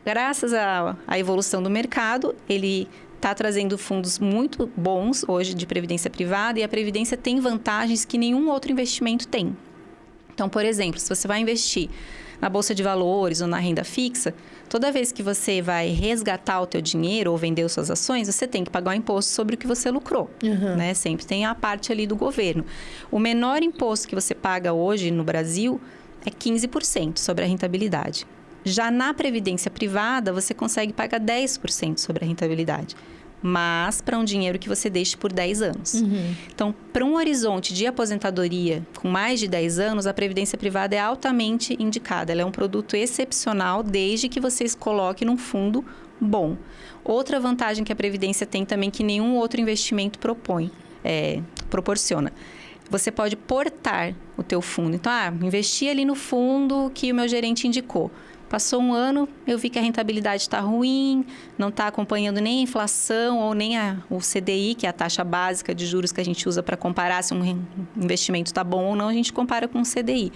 Graças à evolução do mercado, ele está trazendo fundos muito bons hoje de previdência privada, e a previdência tem vantagens que nenhum outro investimento tem. Então, por exemplo, se você vai investir na bolsa de valores ou na renda fixa, toda vez que você vai resgatar o teu dinheiro ou vender as suas ações, você tem que pagar o imposto sobre o que você lucrou, né? Sempre tem a parte ali do governo. O menor imposto que você paga hoje no Brasil é 15% sobre a rentabilidade. Já na previdência privada, você consegue pagar 10% sobre a rentabilidade, mas para um dinheiro que você deixe por 10 anos. Então, para um horizonte de aposentadoria com mais de 10 anos, a previdência privada é altamente indicada. Ela é um produto excepcional, desde que vocês coloquem num fundo bom. Outra vantagem que a previdência tem também, que nenhum outro investimento proporciona. Você pode portar o teu fundo. Então, investi ali no fundo que o meu gerente indicou. Passou um ano, eu vi que a rentabilidade está ruim, não está acompanhando nem a inflação ou nem o CDI, que é a taxa básica de juros que a gente usa para comparar se um investimento está bom ou não, a gente compara com o CDI.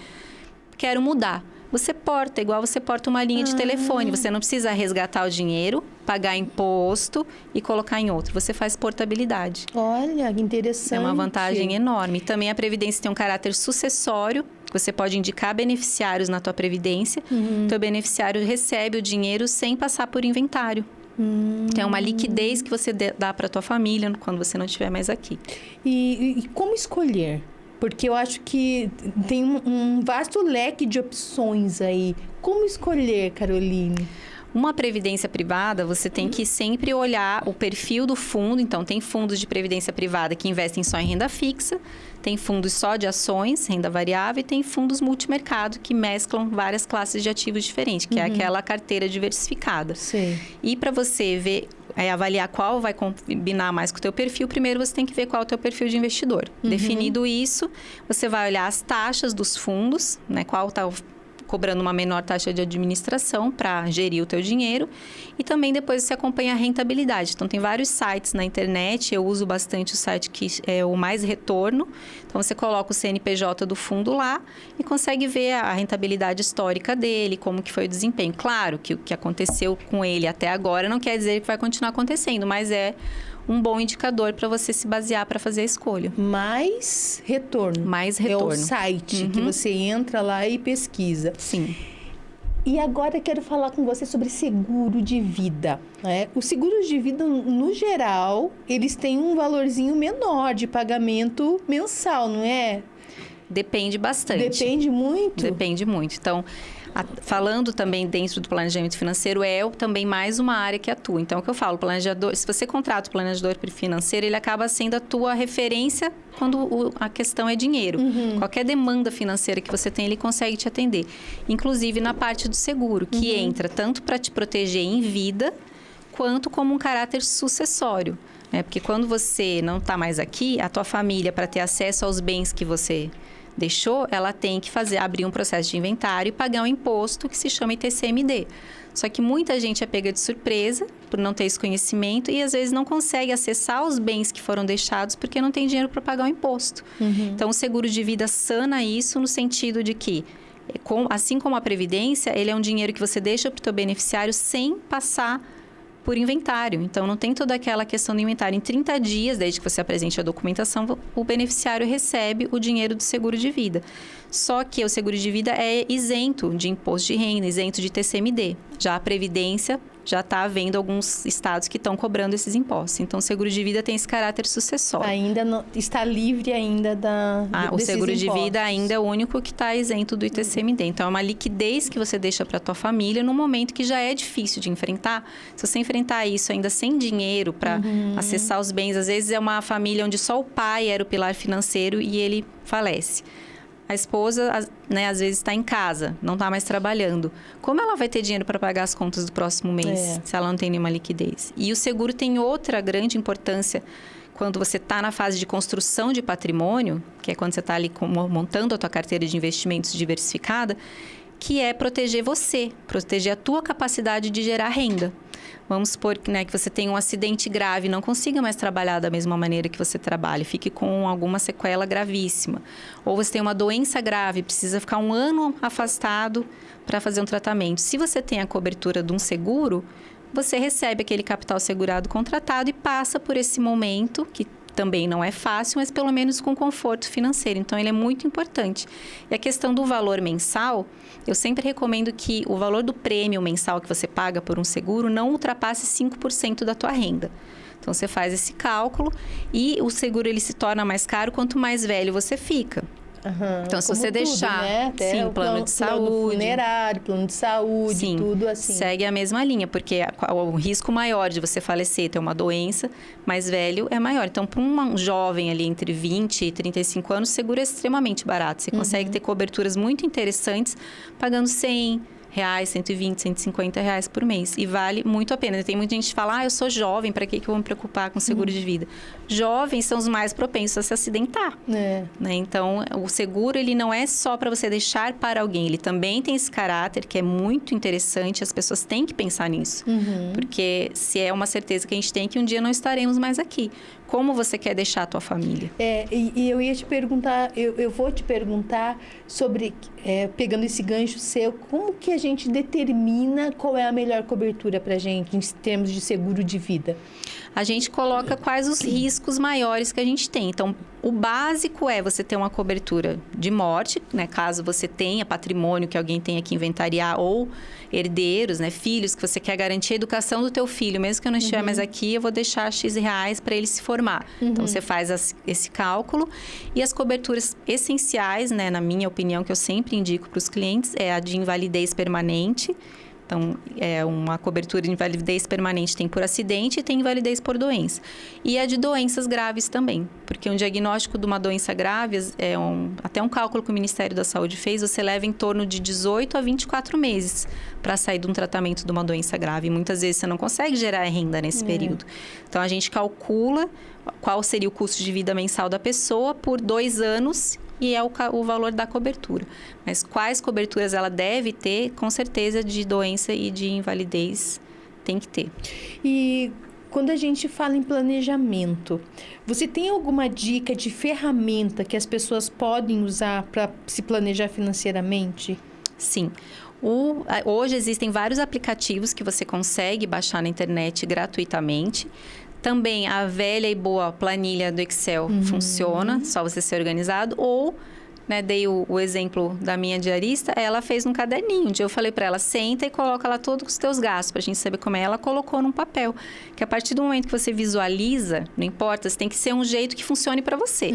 Quero mudar. Você porta, igual você porta uma linha de telefone. Você não precisa resgatar o dinheiro, pagar imposto e colocar em outro. Você faz portabilidade. Olha, que interessante. É uma vantagem enorme. Também a previdência tem um caráter sucessório. Você pode indicar beneficiários na tua previdência. Teu beneficiário recebe o dinheiro sem passar por inventário. Então, é uma liquidez que você dá para tua família quando você não estiver mais aqui. E como escolher? Porque eu acho que tem um vasto leque de opções aí. Como escolher, Caroline? Uma previdência privada, você tem que sempre olhar o perfil do fundo. Então, tem fundos de previdência privada que investem só em renda fixa, tem fundos só de ações, renda variável, e tem fundos multimercado que mesclam várias classes de ativos diferentes, que é aquela carteira diversificada. Sim. E para você ver, avaliar qual vai combinar mais com o teu perfil, primeiro você tem que ver qual é o teu perfil de investidor. Definido isso, você vai olhar as taxas dos fundos, né? Qual está cobrando uma menor taxa de administração para gerir o teu dinheiro, e também depois você acompanha a rentabilidade. Então, tem vários sites na internet, eu uso bastante o site que é o Mais Retorno. Então, você coloca o CNPJ do fundo lá e consegue ver a rentabilidade histórica dele, como que foi o desempenho. Claro que o que aconteceu com ele até agora não quer dizer que vai continuar acontecendo, mas é um bom indicador para você se basear para fazer a escolha. Mais Retorno. Mais Retorno. É o site que você entra lá e pesquisa. Sim. E agora eu quero falar com você sobre seguro de vida. Né? Os seguros de vida, no geral, eles têm um valorzinho menor de pagamento mensal, não é? Depende bastante. Depende muito? Depende muito. Então, falando também dentro do planejamento financeiro, é também mais uma área que atua. Então, o que eu falo, planejador, se você contrata o planejador financeiro, ele acaba sendo a tua referência quando a questão é dinheiro. Qualquer demanda financeira que você tem, ele consegue te atender. Inclusive na parte do seguro, que entra tanto para te proteger em vida, quanto como um caráter sucessório. Porque quando você não está mais aqui, a tua família, para ter acesso aos bens que você deixou, ela tem que abrir um processo de inventário e pagar um imposto que se chama ITCMD. Só que muita gente é pega de surpresa por não ter esse conhecimento e às vezes não consegue acessar os bens que foram deixados porque não tem dinheiro para pagar o imposto. Então, o seguro de vida sana isso no sentido de que, assim como a previdência, ele é um dinheiro que você deixa para o teu beneficiário sem passar por inventário. Então, não tem toda aquela questão do inventário. Em 30 dias, desde que você apresente a documentação, o beneficiário recebe o dinheiro do seguro de vida. Só que o seguro de vida é isento de imposto de renda, isento de TCMD. Já a Previdência, já está havendo alguns estados que estão cobrando esses impostos. Então, o seguro de vida tem esse caráter sucessório. Ainda não, está livre ainda o seguro de impostos. vida ainda é o único que está isento do ITCMD. Então, é uma liquidez que você deixa para a tua família no momento que já é difícil de enfrentar. Se você enfrentar isso ainda sem dinheiro para acessar os bens, às vezes é uma família onde só o pai era o pilar financeiro e ele falece. A esposa, às vezes, está em casa, não está mais trabalhando. Como ela vai ter dinheiro para pagar as contas do próximo mês, se ela não tem nenhuma liquidez? E o seguro tem outra grande importância quando você está na fase de construção de patrimônio, que é quando você está ali montando a tua carteira de investimentos diversificada, que é proteger você, proteger a tua capacidade de gerar renda. Vamos supor que você tem um acidente grave, não consiga mais trabalhar da mesma maneira que você trabalha, fique com alguma sequela gravíssima. Ou você tem uma doença grave, precisa ficar 1 ano afastado para fazer um tratamento. Se você tem a cobertura de um seguro, você recebe aquele capital segurado contratado e passa por esse momento, que também não é fácil, mas pelo menos com conforto financeiro. Então, ele é muito importante. E a questão do valor mensal, eu sempre recomendo que o valor do prêmio mensal que você paga por um seguro não ultrapasse 5% da tua renda. Então, você faz esse cálculo e o seguro ele se torna mais caro quanto mais velho você fica. Então, se você deixar, até o plano de saúde, plano funerário, plano de saúde, tudo assim. Segue a mesma linha, porque o risco maior de você falecer, ter uma doença mais velho, é maior. Então, para um jovem ali entre 20 e 35 anos, o seguro é extremamente barato. Você consegue ter coberturas muito interessantes, pagando R$100, 120, 150 reais por mês. E vale muito a pena. Tem muita gente que fala, eu sou jovem, para que eu vou me preocupar com seguro de vida? Jovens são os mais propensos a se acidentar. Então, o seguro, ele não é só para você deixar para alguém. Ele também tem esse caráter que é muito interessante. As pessoas têm que pensar nisso. Porque se é uma certeza que a gente tem que um dia não estaremos mais aqui. Como você quer deixar a tua família? E eu ia te perguntar, eu vou te perguntar sobre, pegando esse gancho seu, como que a gente determina qual é a melhor cobertura para a gente em termos de seguro de vida? A gente coloca quais os riscos maiores que a gente tem. Então, o básico é você ter uma cobertura de morte, caso você tenha patrimônio que alguém tenha que inventariar, ou herdeiros, filhos, que você quer garantir a educação do teu filho. Mesmo que eu não estiver mais aqui, eu vou deixar X reais para ele se formar. Então, você faz esse cálculo. E as coberturas essenciais, na minha opinião, que eu sempre indico para os clientes, é a de invalidez permanente. Então, uma cobertura de invalidez permanente tem por acidente e tem invalidez por doença. E a de doenças graves também, porque um diagnóstico de uma doença grave, até um cálculo que o Ministério da Saúde fez, você leva em torno de 18 a 24 meses para sair de um tratamento de uma doença grave. E muitas vezes você não consegue gerar renda nesse período. Então, a gente calcula qual seria o custo de vida mensal da pessoa por 2 anos e é o valor da cobertura. Mas quais coberturas ela deve ter, com certeza de doença e de invalidez tem que ter. E quando a gente fala em planejamento, você tem alguma dica de ferramenta que as pessoas podem usar para se planejar financeiramente? Sim. Hoje existem vários aplicativos que você consegue baixar na internet gratuitamente. Também a velha e boa planilha do Excel funciona, só você ser organizado. Ou né, dei o exemplo da minha diarista, ela fez um caderninho. Um dia eu falei para ela, senta e coloca lá todos os teus gastos, para a gente saber como é. Ela colocou num papel. Que a partir do momento que você visualiza, não importa, você tem que ser um jeito que funcione para você.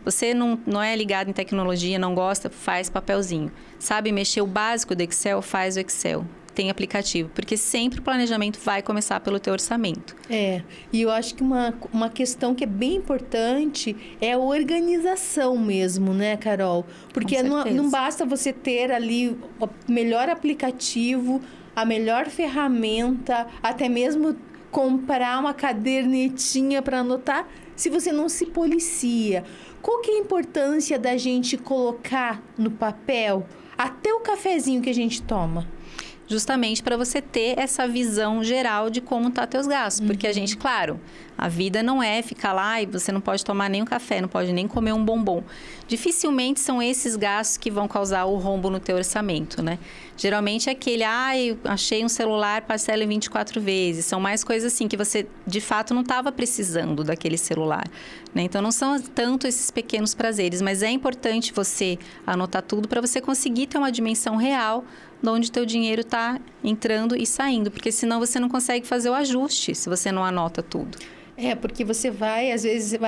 Você não é ligado em tecnologia, não gosta, faz papelzinho. Sabe mexer o básico do Excel, faz o Excel. Tem aplicativo, porque sempre o planejamento vai começar pelo teu orçamento. E eu acho que uma questão que é bem importante é a organização mesmo, né, Carol? Porque não basta você ter ali o melhor aplicativo, a melhor ferramenta, até mesmo comprar uma cadernetinha para anotar, se você não se policia. Qual que é a importância da gente colocar no papel até o cafezinho que a gente toma? Justamente para você ter essa visão geral de como tá teus gastos. Porque a gente, claro, a vida não é ficar lá e você não pode tomar nem um café, não pode nem comer um bombom. Dificilmente são esses gastos que vão causar o rombo no teu orçamento, né? Geralmente é aquele, eu achei um celular, parcela em 24 vezes. São mais coisas assim que você, de fato, não estava precisando daquele celular, né? Então, não são tanto esses pequenos prazeres, mas é importante você anotar tudo para você conseguir ter uma dimensão real de onde o teu dinheiro está entrando e saindo, porque senão você não consegue fazer o ajuste se você não anota tudo. Porque você vai, às vezes,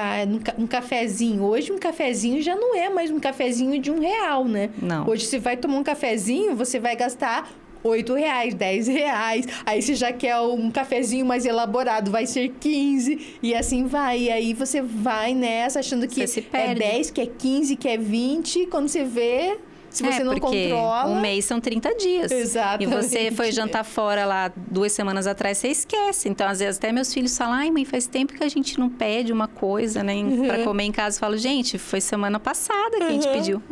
um cafezinho. Hoje, um cafezinho já não é mais um cafezinho de R$1, né? Não. Hoje, você vai tomar um cafezinho, você vai gastar R$8, R$10. Aí, você já quer um cafezinho mais elaborado, vai ser 15. E assim vai. E aí, você vai nessa, achando que é 10, que é 15, que é 20. Quando você vê... Se você não controla... um mês são 30 dias. Exatamente. E você foi jantar fora lá 2 semanas atrás, você esquece. Então, às vezes, até meus filhos falam, mãe, faz tempo que a gente não pede uma coisa, né? Pra comer em casa. Eu falo, gente, foi semana passada que a gente pediu.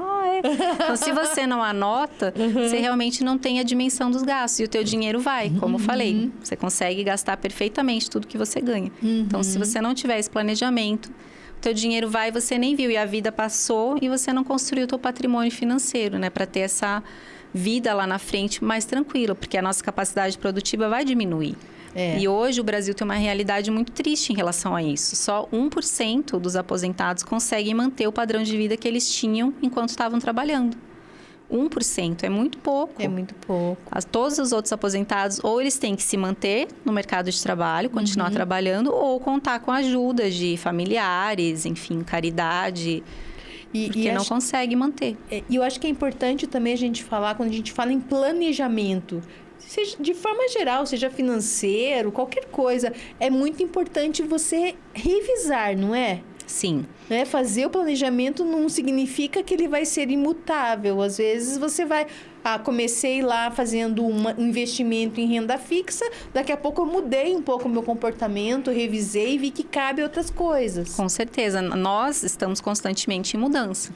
Então, se você não anota, você realmente não tem a dimensão dos gastos. E o teu dinheiro vai, como eu falei. Você consegue gastar perfeitamente tudo que você ganha. Então, se você não tiver esse planejamento... Teu dinheiro vai e você nem viu. E a vida passou e você não construiu o teu patrimônio financeiro, né? Para ter essa vida lá na frente mais tranquila. Porque a nossa capacidade produtiva vai diminuir. E hoje o Brasil tem uma realidade muito triste em relação a isso. Só 1% dos aposentados conseguem manter o padrão de vida que eles tinham enquanto estavam trabalhando. 1% é muito pouco. É muito pouco. Todos os outros aposentados, ou eles têm que se manter no mercado de trabalho, continuar trabalhando, ou contar com ajuda de familiares, enfim, caridade, porque não consegue manter. E eu acho que é importante também a gente falar, quando a gente fala em planejamento, seja, de forma geral, seja financeiro, qualquer coisa, é muito importante você revisar, não é? Sim. Fazer o planejamento não significa que ele vai ser imutável. Às vezes você vai... comecei lá fazendo um investimento em renda fixa, daqui a pouco eu mudei um pouco o meu comportamento, revisei e vi que cabe outras coisas. Com certeza. Nós estamos constantemente em mudança.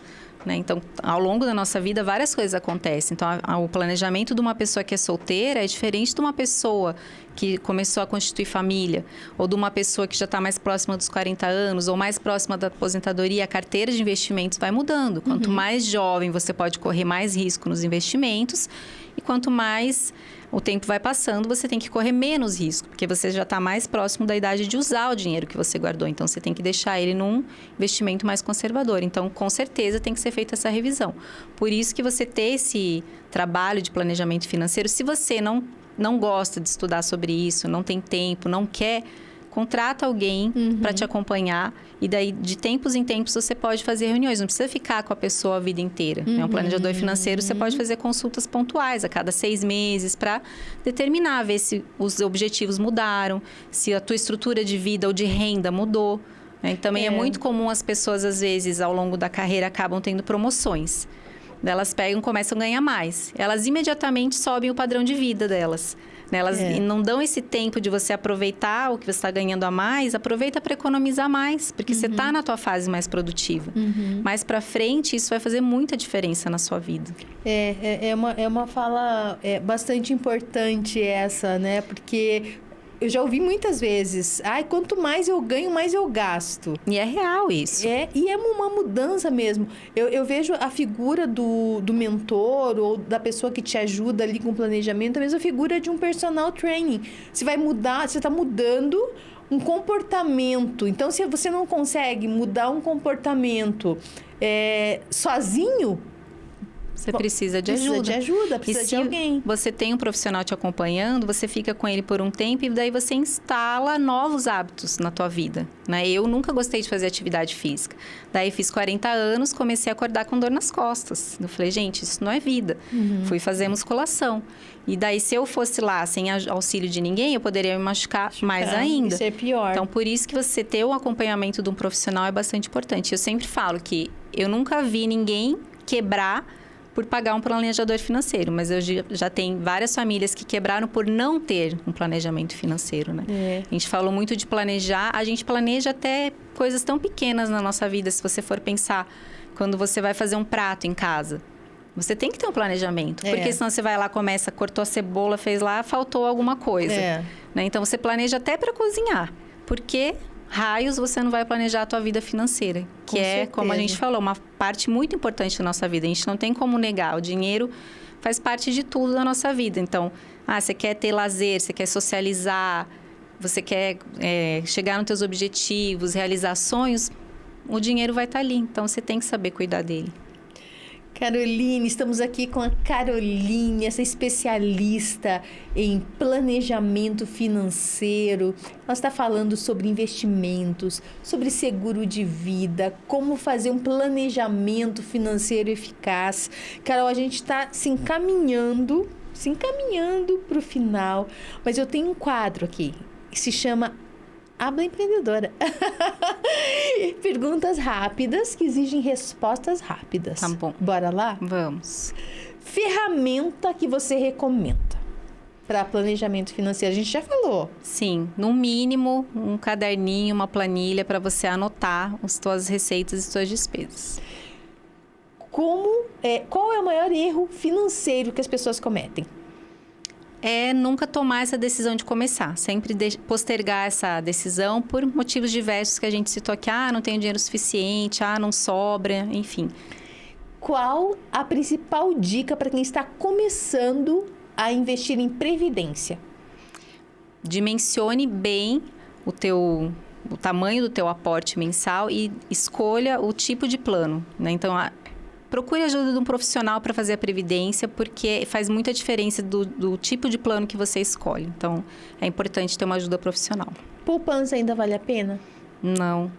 Né? Então, ao longo da nossa vida, várias coisas acontecem. Então, o planejamento de uma pessoa que é solteira é diferente de uma pessoa que começou a constituir família, ou de uma pessoa que já está mais próxima dos 40 anos, ou mais próxima da aposentadoria. A carteira de investimentos vai mudando. Quanto mais jovem, você pode correr mais risco nos investimentos, e quanto mais o tempo vai passando, você tem que correr menos risco, porque você já está mais próximo da idade de usar o dinheiro que você guardou. Então, você tem que deixar ele num investimento mais conservador. Então, com certeza, tem que ser feita essa revisão. Por isso que você ter esse trabalho de planejamento financeiro, se você não gosta de estudar sobre isso, não tem tempo, não quer... Contrata alguém para te acompanhar e daí, de tempos em tempos, você pode fazer reuniões. Não precisa ficar com a pessoa a vida inteira. Um planejador financeiro, você pode fazer consultas pontuais a cada 6 meses para determinar, ver se os objetivos mudaram, se a tua estrutura de vida ou de renda mudou. Também é muito comum as pessoas, às vezes, ao longo da carreira, acabam tendo promoções. Elas pegam e começam a ganhar mais. Elas imediatamente sobem o padrão de vida delas. Elas não dão esse tempo de você aproveitar o que você está ganhando a mais, aproveita para economizar mais, porque você está na tua fase mais produtiva. Mais para frente, isso vai fazer muita diferença na sua vida. É uma fala bastante importante essa, né? Porque... eu já ouvi muitas vezes, quanto mais eu ganho, mais eu gasto. E é real isso. E é uma mudança mesmo. Eu vejo a figura do mentor ou da pessoa que te ajuda ali com o planejamento, a mesma figura de um personal training. Você vai mudar, você está mudando um comportamento. Então, se você não consegue mudar um comportamento sozinho, você precisa de ajuda. Precisa de alguém. Você tem um profissional te acompanhando, você fica com ele por um tempo e daí você instala novos hábitos na tua vida, né? Eu nunca gostei de fazer atividade física. Daí fiz 40 anos, comecei a acordar com dor nas costas. Eu falei, gente, isso não é vida. Fui fazer musculação. E daí, se eu fosse lá sem auxílio de ninguém, eu poderia me machucar mais ainda. Isso é pior. Então, por isso que você ter o acompanhamento de um profissional é bastante importante. Eu sempre falo que eu nunca vi ninguém quebrar por pagar um planejador financeiro, mas eu já tenho várias famílias que quebraram por não ter um planejamento financeiro, né? A gente falou muito de planejar, a gente planeja até coisas tão pequenas na nossa vida, se você for pensar, quando você vai fazer um prato em casa, você tem que ter um planejamento, porque senão você vai lá, cortou a cebola, fez lá, faltou alguma coisa, né? Então, você planeja até para cozinhar, porque raios você não vai planejar a tua vida financeira, que é, como a gente falou, uma parte muito importante da nossa vida. A gente não tem como negar. O dinheiro faz parte de tudo da nossa vida. Então, você quer ter lazer, você quer socializar, você quer chegar nos teus objetivos, realizar sonhos, o dinheiro vai estar ali. Então, você tem que saber cuidar dele. Caroline, estamos aqui com a Caroline, essa especialista em planejamento financeiro. Nós está falando sobre investimentos, sobre seguro de vida, como fazer um planejamento financeiro eficaz. Carol, a gente está se encaminhando para o final, mas eu tenho um quadro aqui que se chama Habla Empreendedora. Perguntas rápidas que exigem respostas rápidas. Tá bom. Bora lá? Vamos. Ferramenta que você recomenda para planejamento financeiro? A gente já falou. Sim, no mínimo um caderninho, uma planilha para você anotar as tuas receitas e suas despesas. Qual é o maior erro financeiro que as pessoas cometem? É nunca tomar essa decisão de começar. Sempre postergar essa decisão por motivos diversos que a gente citou aqui. Não tenho dinheiro suficiente, não sobra, enfim. Qual a principal dica para quem está começando a investir em previdência? Dimensione bem o tamanho do teu aporte mensal e escolha o tipo de plano, né? Então, procure a ajuda de um profissional para fazer a previdência, porque faz muita diferença do tipo de plano que você escolhe. Então, é importante ter uma ajuda profissional. Poupança ainda vale a pena? Não,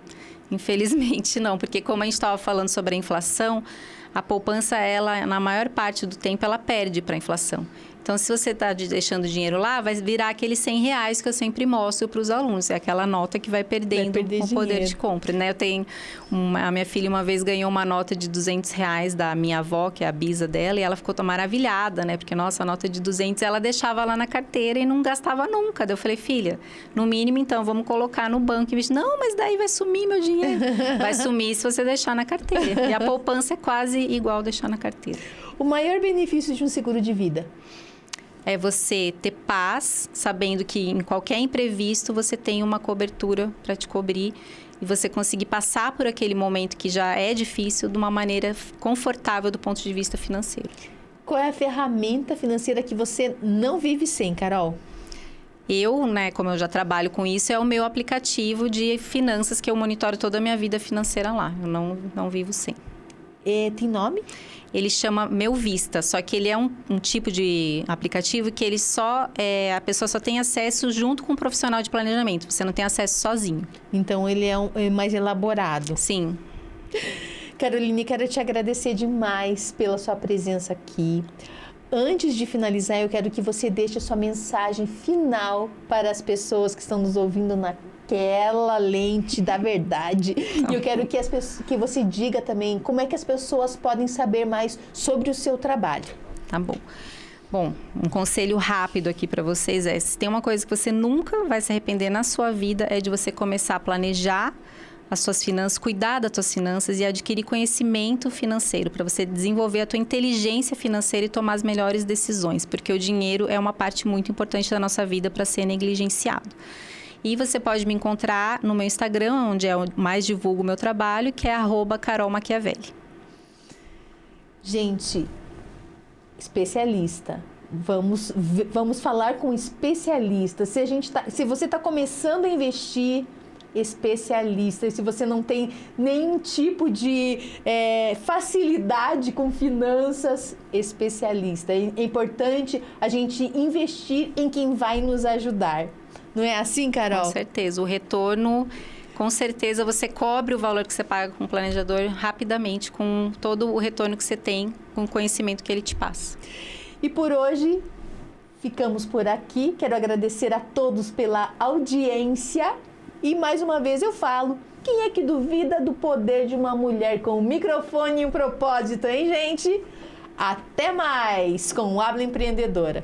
infelizmente não, porque como a gente estava falando sobre a inflação, a poupança, ela, na maior parte do tempo, ela perde para a inflação. Então, se você está deixando dinheiro lá, vai virar aqueles R$100 que eu sempre mostro para os alunos. É aquela nota que vai perdendo o poder de compra, né? A minha filha uma vez ganhou uma nota de R$200 da minha avó, que é a bisa dela, e ela ficou maravilhada, né? Porque, nossa, a nota de 200 ela deixava lá na carteira e não gastava nunca. Daí eu falei, filha, no mínimo, então, vamos colocar no banco. E não, mas daí vai sumir meu dinheiro. Vai sumir se você deixar na carteira. E a poupança é quase igual deixar na carteira. O maior benefício de um seguro de vida? É você ter paz, sabendo que em qualquer imprevisto você tem uma cobertura para te cobrir e você conseguir passar por aquele momento que já é difícil de uma maneira confortável do ponto de vista financeiro. Qual é a ferramenta financeira que você não vive sem, Carol? Eu, né, como eu já trabalho com isso, é o meu aplicativo de finanças que eu monitoro toda a minha vida financeira lá. Eu não vivo sem. Tem nome? Ele chama Meu Vista, só que ele é um tipo de aplicativo que ele a pessoa só tem acesso junto com um profissional de planejamento. Você não tem acesso sozinho. Então, ele é mais elaborado. Sim. Caroline, quero te agradecer demais pela sua presença aqui. Antes de finalizar, eu quero que você deixe a sua mensagem final para as pessoas que estão nos ouvindo naquela lente da verdade. E eu quero que você diga também como é que as pessoas podem saber mais sobre o seu trabalho. Tá bom. Bom, um conselho rápido aqui para vocês se tem uma coisa que você nunca vai se arrepender na sua vida, é de você começar a planejar as suas finanças, cuidar das suas finanças e adquirir conhecimento financeiro para você desenvolver a tua inteligência financeira e tomar as melhores decisões, porque o dinheiro é uma parte muito importante da nossa vida para ser negligenciado. E você pode me encontrar no meu Instagram, onde eu mais divulgo o meu trabalho, que é @carolmachiavelli. Gente, especialista Vamos falar com especialistas. Se você está começando a investir, especialista. E se você não tem nenhum tipo de facilidade com finanças, especialista. É importante a gente investir em quem vai nos ajudar. Não é assim, Carol? Com certeza. O retorno, com certeza, você cobre o valor que você paga com o planejador rapidamente, com todo o retorno que você tem, com o conhecimento que ele te passa. E por hoje, ficamos por aqui. Quero agradecer a todos pela audiência. E mais uma vez eu falo, quem é que duvida do poder de uma mulher com um microfone e um propósito, hein, gente? Até mais com o Habla Empreendedora.